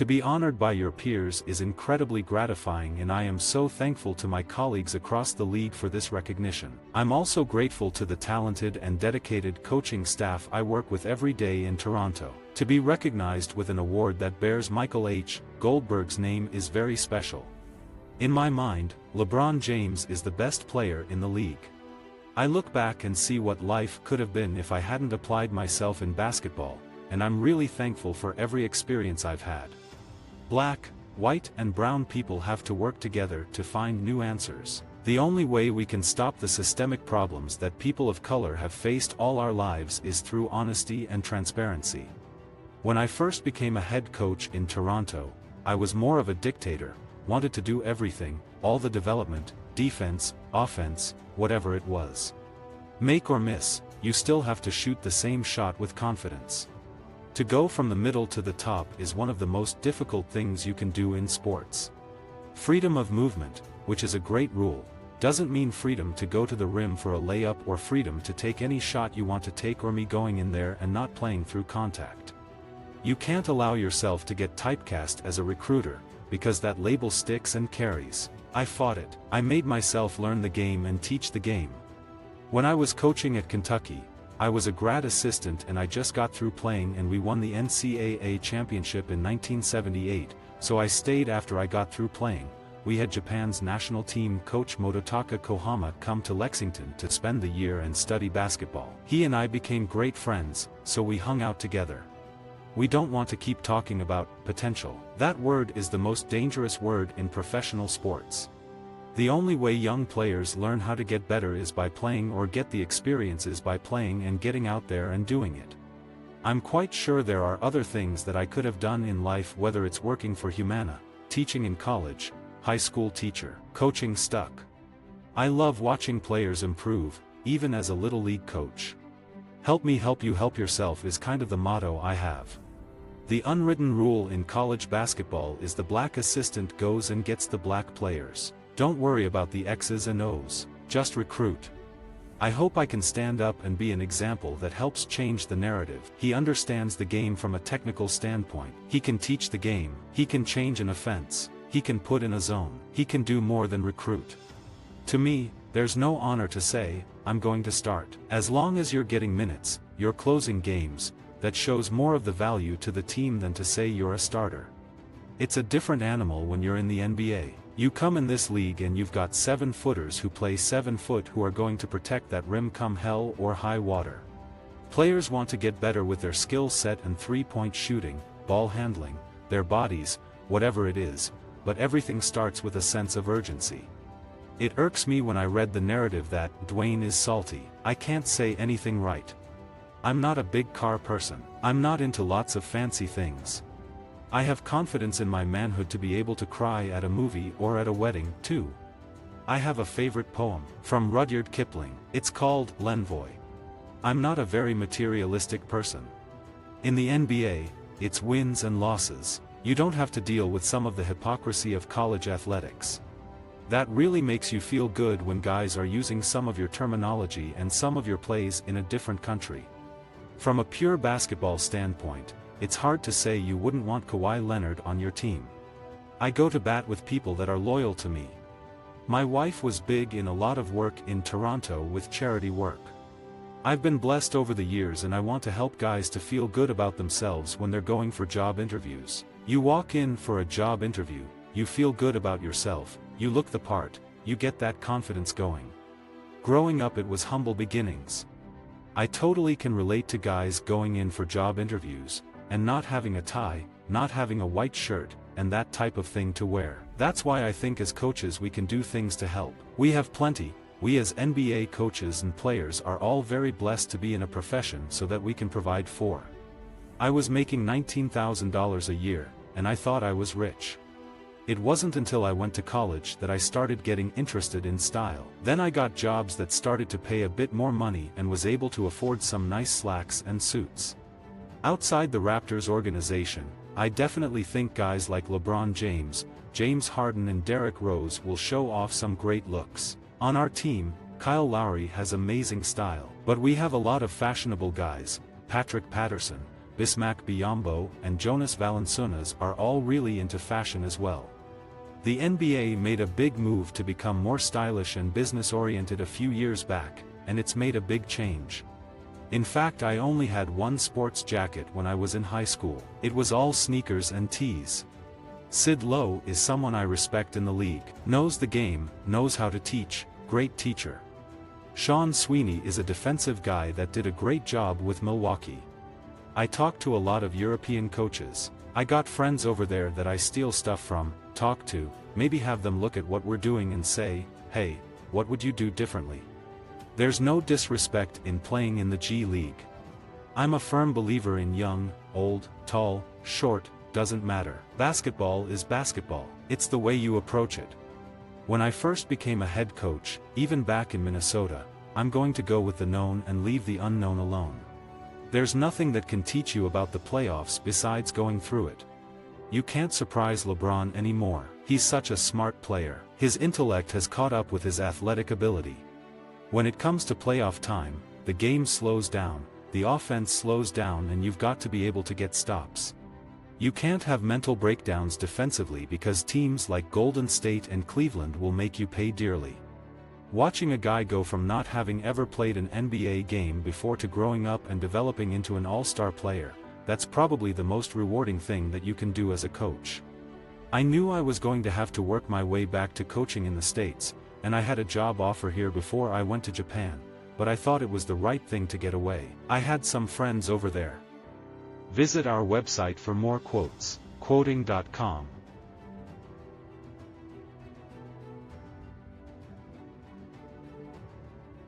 To be honored by your peers is incredibly gratifying, and I am so thankful to my colleagues across the league for this recognition. I'm also grateful to the talented and dedicated coaching staff I work with every day in Toronto. To be recognized with an award that bears Michael H. Goldberg's name is very special. In my mind, LeBron James is the best player in the league. I look back and see what life could have been if I hadn't applied myself in basketball, and I'm really thankful for every experience I've had. Black, white, and brown people have to work together to find new answers. The only way we can stop the systemic problems that people of color have faced all our lives is through honesty and transparency. When I first became a head coach in Toronto, I was more of a dictator, wanted to do everything, all the development, defense, offense, whatever it was. Make or miss, you still have to shoot the same shot with confidence. To go from the middle to the top is one of the most difficult things you can do in sports. Freedom of movement, which is a great rule, doesn't mean freedom to go to the rim for a layup or freedom to take any shot you want to take, or me going in there and not playing through contact. You can't allow yourself to get typecast as a recruiter, because that label sticks and carries. I fought it. I made myself learn the game and teach the game. When I was coaching at Kentucky, I was a grad assistant and I just got through playing, and we won the NCAA championship in 1978, so I stayed after I got through playing. We had Japan's national team coach Mototaka Kohama come to Lexington to spend the year and study basketball. He and I became great friends, so we hung out together. We don't want to keep talking about potential. That word is the most dangerous word in professional sports. The only way young players learn how to get better is by playing, or get the experiences by playing and getting out there and doing it. I'm quite sure there are other things that I could have done in life, whether it's working for Humana, teaching in college, high school teacher, coaching stuck. I love watching players improve, even as a little league coach. Help me help you help yourself is kind of the motto I have. The unwritten rule in college basketball is the black assistant goes and gets the black players. Don't worry about the X's and O's, just recruit. I hope I can stand up and be an example that helps change the narrative. He understands the game from a technical standpoint. He can teach the game. He can change an offense. He can put in a zone. He can do more than recruit. To me, there's no honor to say, I'm going to start. As long as you're getting minutes, you're closing games, that shows more of the value to the team than to say you're a starter. It's a different animal when you're in the NBA. You come in this league and you've got 7-footers who play 7 foot who are going to protect that rim come hell or high water. Players want to get better with their skill set and three-point shooting, ball handling, their bodies, whatever it is, but everything starts with a sense of urgency. It irks me when I read the narrative that Dwane is salty. I can't say anything right. I'm not a big car person. I'm not into lots of fancy things. I have confidence in my manhood to be able to cry at a movie or at a wedding, too. I have a favorite poem, from Rudyard Kipling. It's called L'Envoi. I'm not a very materialistic person. In the NBA, it's wins and losses. You don't have to deal with some of the hypocrisy of college athletics. That really makes you feel good when guys are using some of your terminology and some of your plays in a different country. From a pure basketball standpoint, it's hard to say you wouldn't want Kawhi Leonard on your team. I go to bat with people that are loyal to me. My wife was big in a lot of work in Toronto with charity work. I've been blessed over the years, and I want to help guys to feel good about themselves when they're going for job interviews. You walk in for a job interview, you feel good about yourself, you look the part, you get that confidence going. Growing up, it was humble beginnings. I totally can relate to guys going in for job interviews, and not having a tie, not having a white shirt, and that type of thing to wear. That's why I think as coaches we can do things to help. We have plenty. We as NBA coaches and players are all very blessed to be in a profession so that we can provide for. I was making $19,000 a year, and I thought I was rich. It wasn't until I went to college that I started getting interested in style. Then I got jobs that started to pay a bit more money and was able to afford some nice slacks and suits. Outside the Raptors organization, I definitely think guys like LeBron James, James Harden and Derrick Rose will show off some great looks. On our team, Kyle Lowry has amazing style, but we have a lot of fashionable guys, Patrick Patterson, Bismack Biyombo, and Jonas Valanciunas are all really into fashion as well. The NBA made a big move to become more stylish and business-oriented a few years back, and it's made a big change. In fact, I only had one sports jacket when I was in high school. It was all sneakers and tees. Sid Lowe is someone I respect in the league. Knows the game, knows how to teach, great teacher. Sean Sweeney is a defensive guy that did a great job with Milwaukee. I talk to a lot of European coaches. I got friends over there that I steal stuff from, talk to, maybe have them look at what we're doing and say, hey, what would you do differently? There's no disrespect in playing in the G League. I'm a firm believer in young, old, tall, short, doesn't matter. Basketball is basketball. It's the way you approach it. When I first became a head coach, even back in Minnesota, I'm going to go with the known and leave the unknown alone. There's nothing that can teach you about the playoffs besides going through it. You can't surprise LeBron anymore. He's such a smart player. His intellect has caught up with his athletic ability. When it comes to playoff time, the game slows down, the offense slows down, and you've got to be able to get stops. You can't have mental breakdowns defensively because teams like Golden State and Cleveland will make you pay dearly. Watching a guy go from not having ever played an NBA game before to growing up and developing into an all-star player, that's probably the most rewarding thing that you can do as a coach. I knew I was going to have to work my way back to coaching in the States, and I had a job offer here before I went to Japan, but I thought it was the right thing to get away. I had some friends over there. Visit our website for more quotes, quoting.com.